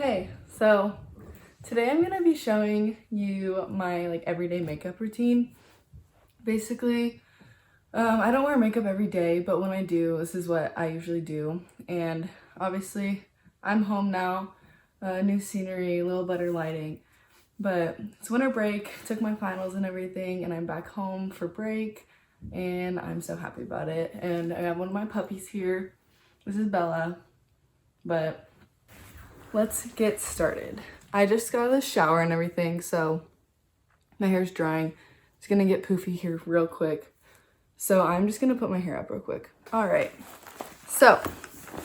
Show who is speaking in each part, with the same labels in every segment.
Speaker 1: Okay, so today I'm gonna be showing you my everyday makeup routine. Basically, I don't wear makeup every day, but when I do, this is what I usually do. And obviously, I'm home now, new scenery, a little better lighting. But it's winter break, took my finals and everything, and I'm back home for break, and I'm so happy about it. And I have one of my puppies here. This is Bella, but let's get started. I just got out of the shower and everything, so my hair's drying. It's gonna get poofy here real quick. So I'm just gonna put my hair up real quick. All right, so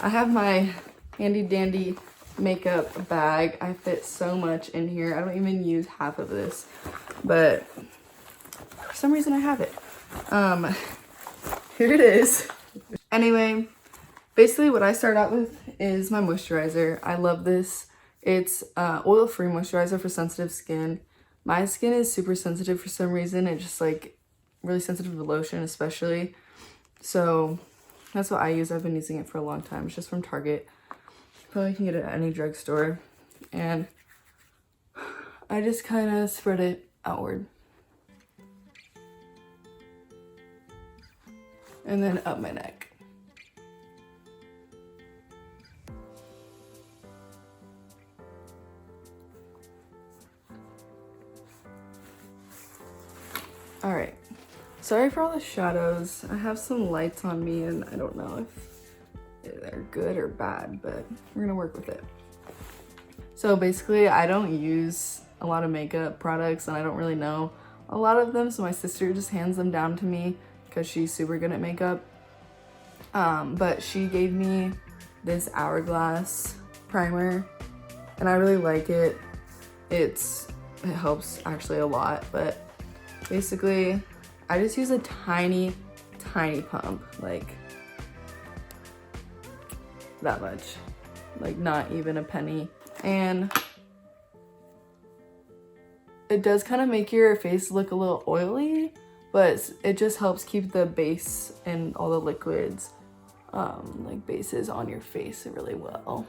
Speaker 1: I have my handy dandy makeup bag. I fit so much in here. I don't even use half of this, but for some reason I have it. Here it is. Anyway, basically what I start out with is my moisturizer. I love this. It's oil-free moisturizer for sensitive skin. My skin is super sensitive for some reason. It's just really sensitive to lotion especially. So that's what I use. I've been using it for a long time. It's just from Target. Probably can get it at any drugstore. And I just kind of spread it outward. And then up my neck. All right, sorry for all the shadows. I have some lights on me and I don't know if they're good or bad, but we're gonna work with it. So basically I don't use a lot of makeup products and I don't really know a lot of them, so my sister just hands them down to me because she's super good at makeup. But she gave me this Hourglass primer and I really like it. It helps actually a lot, but basically, I just use a tiny pump, like that much, like not even a penny. And it does kind of make your face look a little oily, but it just helps keep the base and all the liquids, like bases on your face really well.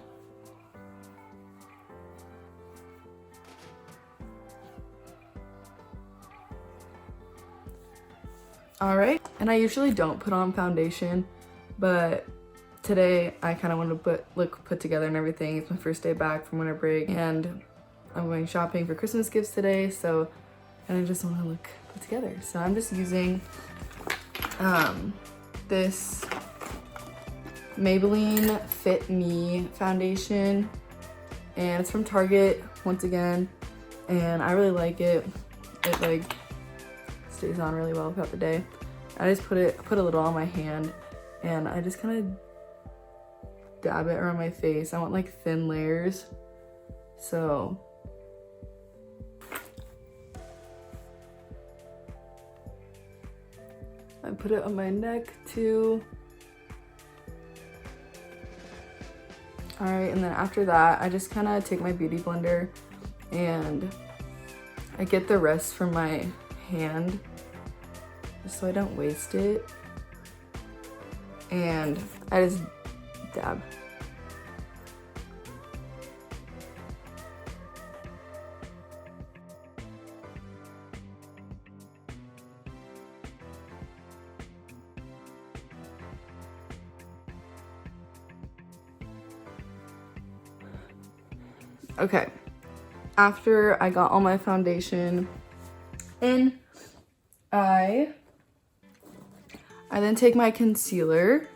Speaker 1: All right, and I usually don't put on foundation, but today I kind of want to look put together and everything. It's my first day back from winter break and I'm going shopping for Christmas gifts today, so and I just want to look put together. So I'm just using this Maybelline Fit Me foundation, and it's from Target once again, and I really like it. It stays on really well throughout the day. I just put a little on my hand and I just kind of dab it around my face. I want thin layers, so I put it on my neck too. All right, and then after that I just kind of take my beauty blender and I get the rest from my hand just so I don't waste it, and I just dab. Okay, after I got all my foundation in, I then take my concealer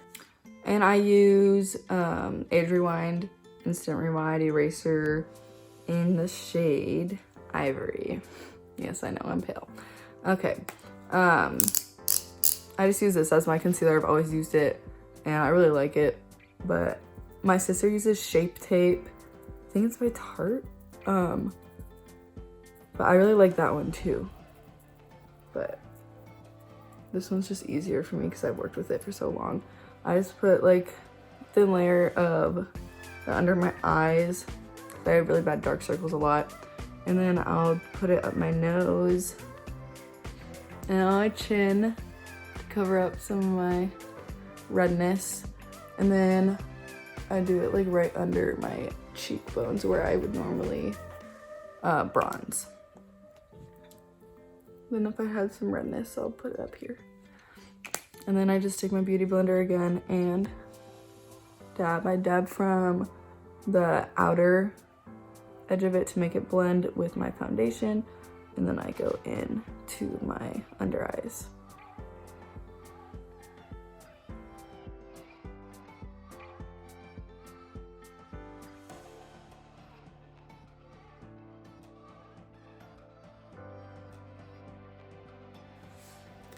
Speaker 1: and I use Age Rewind Instant Rewind Eraser in the shade Ivory. Yes, I know, I'm pale. Okay, I just use this as my concealer. I've always used it and I really like it, but my sister uses Shape Tape. I think it's by Tarte. But I really like that one too. But this one's just easier for me because I've worked with it for so long. I just put thin layer of under my eyes. I have really bad dark circles a lot. And then I'll put it up my nose and on my chin to cover up some of my redness. And then I do it right under my cheekbones where I would normally bronze. Then if I had some redness, I'll put it up here. And then I just take my beauty blender again and dab. I dab from the outer edge of it to make it blend with my foundation, and then I go in to my under eyes.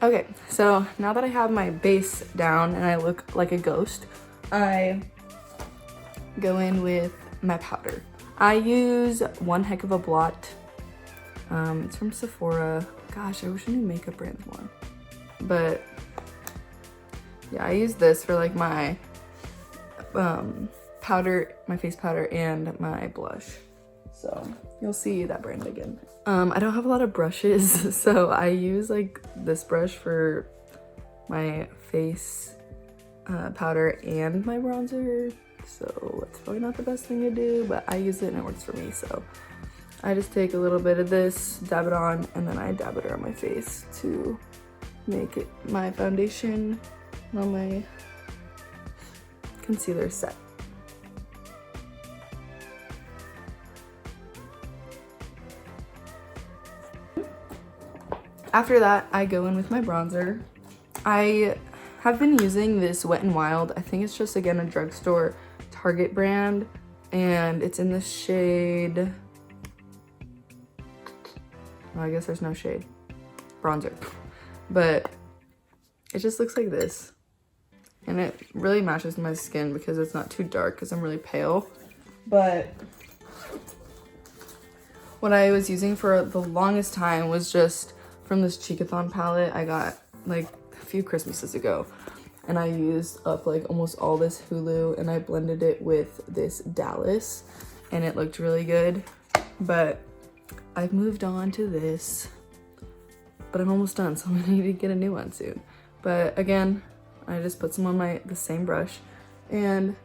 Speaker 1: Okay, so now that I have my base down and I look like a ghost, I go in with my powder. I use One Heck of a Blot. It's from Sephora. Gosh, I wish I knew makeup brands more. But yeah, I use this for like my powder, my face powder, and my blush. So you'll see that brand again. I don't have a lot of brushes, so I use like this brush for my face powder and my bronzer. So it's probably not the best thing to do, but I use it and it works for me. So I just take a little bit of this, dab it on, and then I dab it around my face to make it my foundation on my concealer set. After that, I go in with my bronzer. I have been using this Wet n Wild. I think it's just, again, a drugstore Target brand, and it's in the shade, well, I guess there's no shade, bronzer, but it just looks like this, and it really matches my skin because it's not too dark because I'm really pale. But what I was using for the longest time was just from this Cheekathon palette I got like a few Christmases ago, and I used up like almost all this Hulu, and I blended it with this Dallas, and it looked really good. But I've moved on to this, but I'm almost done, so I'm gonna need to get a new one soon. But again, I just put some on the same brush, and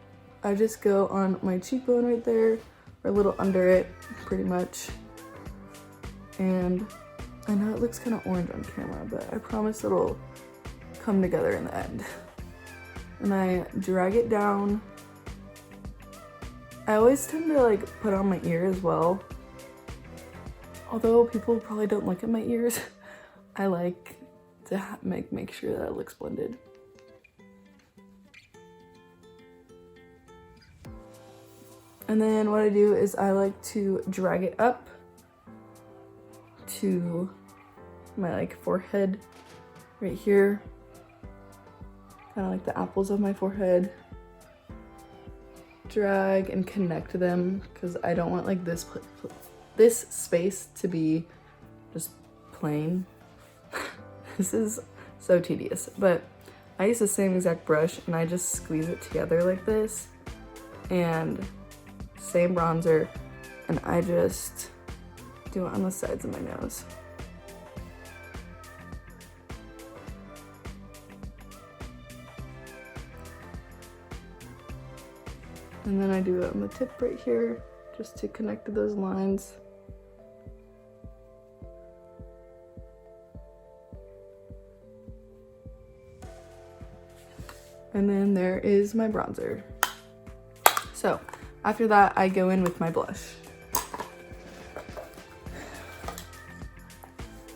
Speaker 1: I just go on my cheekbone right there, or a little under it, pretty much. And I know it looks kind of orange on camera, but I promise it'll come together in the end. And I drag it down. I always tend to like put on my ear as well. Although people probably don't look at my ears, I like to make sure that it looks blended. And then what I do is I like to drag it up to my like forehead right here, kind of like the apples of my forehead. Drag and connect them because I don't want like this space to be just plain. This is so tedious, but I use the same exact brush and I just squeeze it together like this, and same bronzer, and I just do it on the sides of my nose. And then I do it on the tip right here, just to connect to those lines. And then there is my bronzer. So after that, I go in with my blush.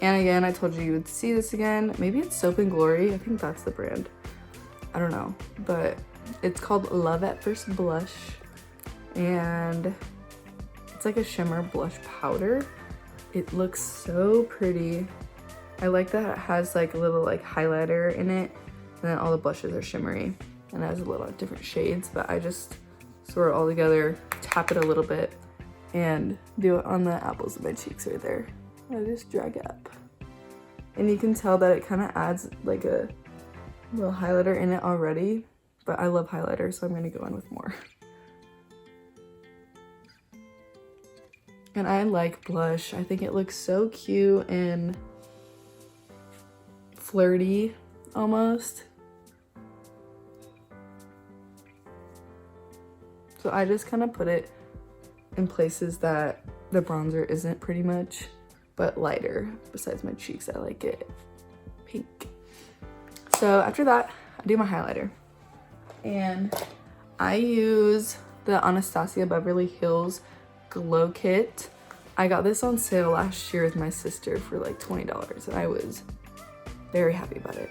Speaker 1: And again, I told you would see this again. Maybe it's Soap and Glory. I think that's the brand. I don't know, but it's called Love at First Blush. And it's like a shimmer blush powder. It looks so pretty. I like that it has like a little like highlighter in it, and then all the blushes are shimmery and it has a little different shades, but I just sort it all together, tap it a little bit, and do it on the apples of my cheeks right there. I just drag it up. And you can tell that it kind of adds like a little highlighter in it already, but I love highlighter, so I'm gonna go in with more. And I like blush. I think it looks so cute and flirty almost. So I just kind of put it in places that the bronzer isn't pretty much, but lighter. Besides my cheeks, I like it pink. So after that, I do my highlighter. And I use the Anastasia Beverly Hills Glow Kit. I got this on sale last year with my sister for like $20 and I was very happy about it.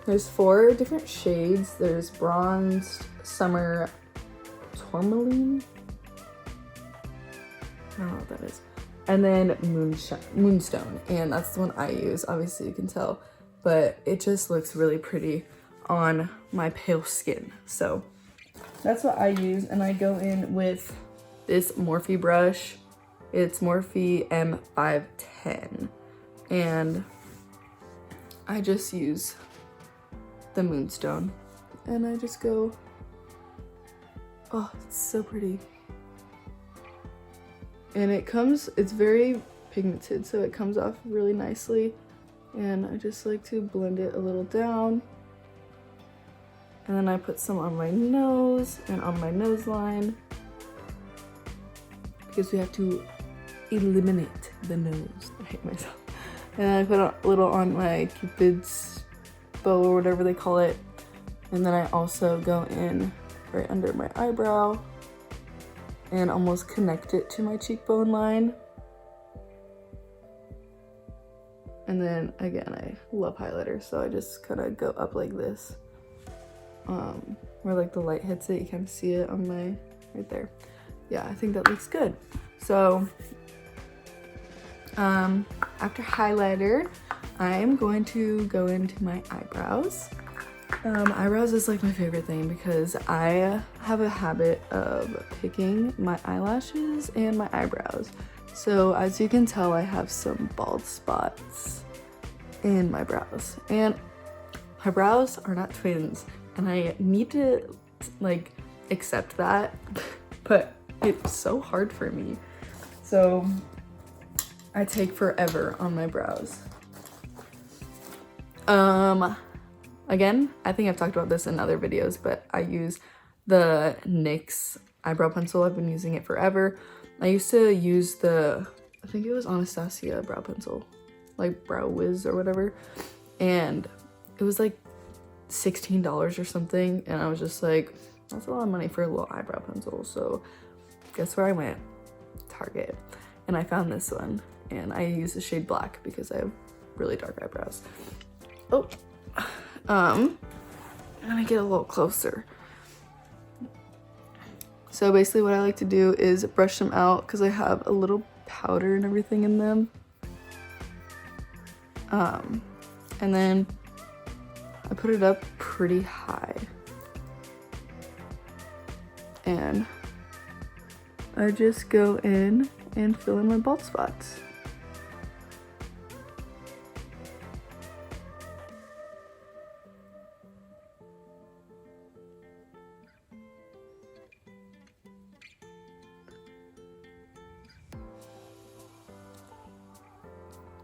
Speaker 1: There's 4 different shades. There's Bronzed, Summer, Tourmaline. I don't know what that is. And then Moonstone, and that's the one I use. Obviously you can tell, but it just looks really pretty on my pale skin. So that's what I use, and I go in with this Morphe brush. It's Morphe M510, and I just use the Moonstone, and I just go, oh, it's so pretty. And it's very pigmented, so it comes off really nicely, and I just like to blend it a little down. And then I put some on my nose and on my nose line, because we have to eliminate the nose. I hate myself. And I put a little on my Cupid's bow or whatever they call it. And then I also go in right under my eyebrow and almost connect it to my cheekbone line. And then again, I love highlighter, so I just kind of go up like this. Where like the light hits it, you kind of see it on my, right there. Yeah, I think that looks good. So, after highlighter, I am going to go into my eyebrows. Eyebrows is like my favorite thing because I have a habit of picking my eyelashes and my eyebrows. So as you can tell, I have some bald spots in my brows, and my brows are not twins, and I need to like accept that, but it's so hard for me. So I take forever on my brows. Again, I think I've talked about this in other videos, but I use the NYX eyebrow pencil. I've been using it forever. I used to use I think it was Anastasia brow pencil, like Brow Wiz or whatever, and it was like $16 or something, and I was just like, that's a lot of money for a little eyebrow pencil. So guess where I went? Target. And I found this one, and I use the shade black because I have really dark eyebrows. Oh, I'm gonna get a little closer. So basically what I like to do is brush them out because I have a little powder and everything in them. And then I put it up pretty high. And I just go in and fill in my bald spots.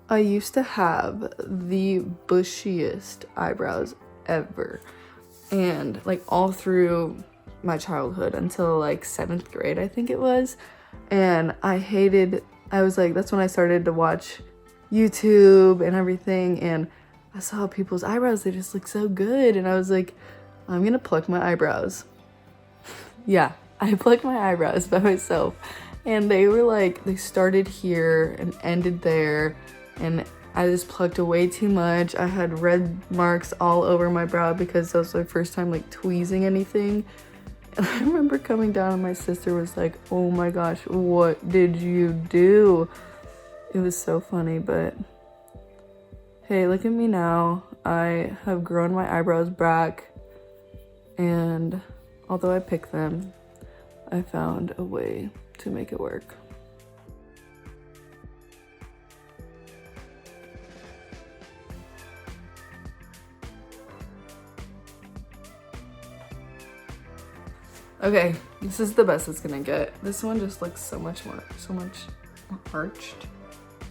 Speaker 1: I used to have the bushiest eyebrows ever, and like all through my childhood until like 7th grade, I think it was. And I was like, that's when I started to watch YouTube and everything, and I saw people's eyebrows, they just look so good, and I was like, I'm gonna pluck my eyebrows. Yeah, I plucked my eyebrows by myself, and they were like, they started here and ended there, and I just plucked way too much. I had red marks all over my brow because that was my first time like tweezing anything. And I remember coming down and my sister was like, oh my gosh, what did you do? It was so funny, but hey, look at me now. I have grown my eyebrows back, and although I picked them, I found a way to make it work. Okay, this is the best it's gonna get. This one just looks so much more arched.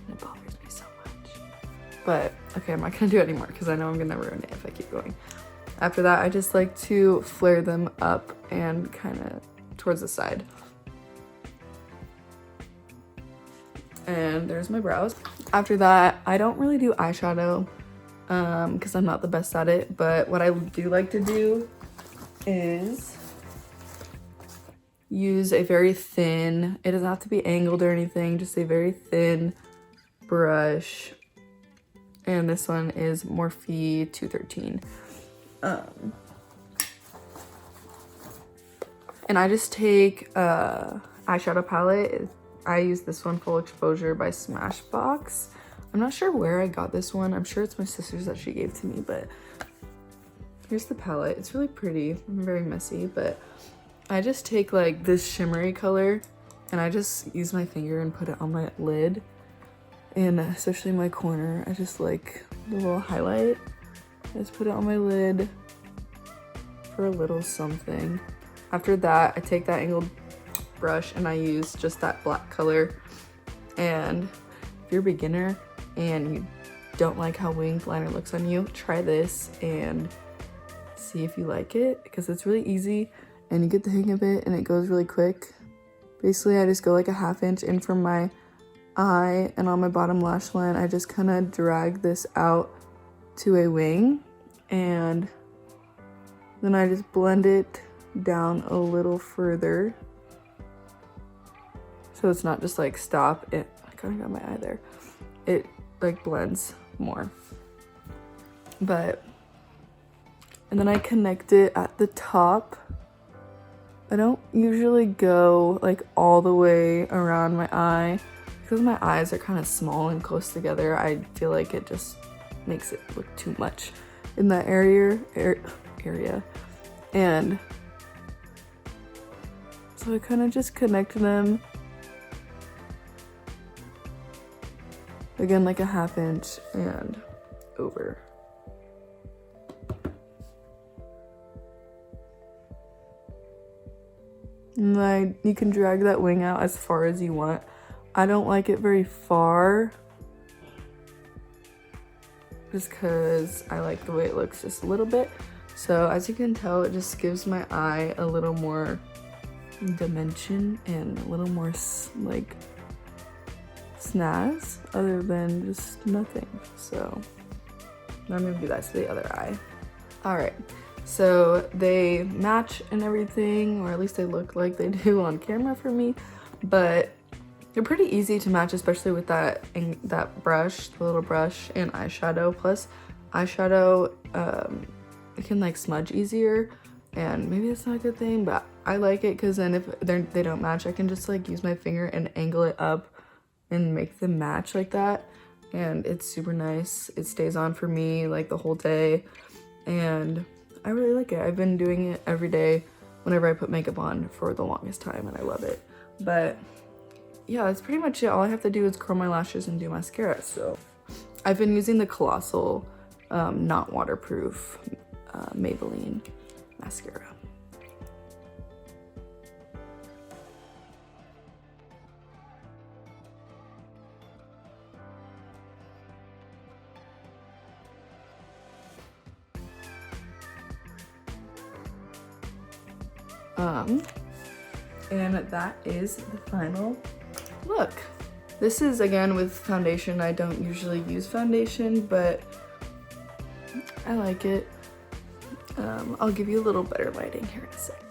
Speaker 1: It bothers me so much. But okay, I'm not gonna do it anymore because I know I'm gonna ruin it if I keep going. After that, I just like to flare them up and kind of towards the side. and there's my brows. After that, I don't really do eyeshadow because I'm not the best at it, but what I do like to do is use a very thin, it doesn't have to be angled or anything, just a very thin brush, and this one is Morphe 213. And I just take a eyeshadow palette. I use this one, Full Exposure by Smashbox. I'm not sure where I got this one. I'm sure it's my sister's that she gave to me, but here's the palette. It's really pretty, very messy, but I just take like this shimmery color and I just use my finger and put it on my lid, and especially my corner. I just like the little highlight. I just put it on my lid for a little something. After that, I take that angled brush and I use just that black color. And if you're a beginner and you don't like how winged liner looks on you, try this and see if you like it, because it's really easy and you get the hang of it and it goes really quick. Basically, I just go like a 1/2 inch in from my eye, and on my bottom lash line, I just kind of drag this out to a wing, and then I just blend it down a little further. So it's not just like stop it. I kind of got my eye there. It like blends more. And then I connect it at the top. I don't usually go like all the way around my eye because my eyes are kind of small and close together. I feel like it just makes it look too much in that area. And so I kind of just connect them again like a 1/2 inch and over. And you can drag that wing out as far as you want. I don't like it very far just because I like the way it looks just a little bit. So as you can tell, it just gives my eye a little more dimension and a little more like snazz other than just nothing. So now I'm gonna do that to the other eye. All right, so they match and everything, or at least they look like they do on camera for me, but they're pretty easy to match, especially with that brush, the little brush, and eyeshadow. Plus eyeshadow, it can like smudge easier, and maybe that's not a good thing, but I like it because then if they don't match, I can just like use my finger and angle it up and make them match like that, and it's super nice. It stays on for me like the whole day, and I really like it. I've been doing it every day whenever I put makeup on for the longest time, and I love it. But yeah, that's pretty much it. All I have to do is curl my lashes and do mascara. So I've been using the Colossal not waterproof Maybelline mascara. And that is the final look. This is again with foundation. I don't usually use foundation, but I like it. I'll give you a little better lighting here in a sec.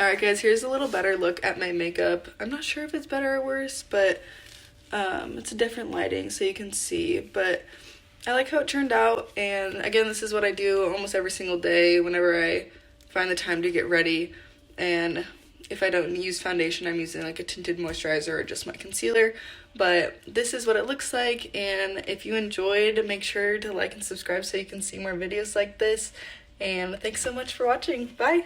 Speaker 1: Alright guys, here's a little better look at my makeup. I'm not sure if it's better or worse, but it's a different lighting so you can see, but I like how it turned out. And again, this is what I do almost every single day whenever I find the time to get ready. And if I don't use foundation, I'm using like a tinted moisturizer or just my concealer. But this is what it looks like, and if you enjoyed, make sure to like and subscribe so you can see more videos like this. And thanks so much for watching. Bye!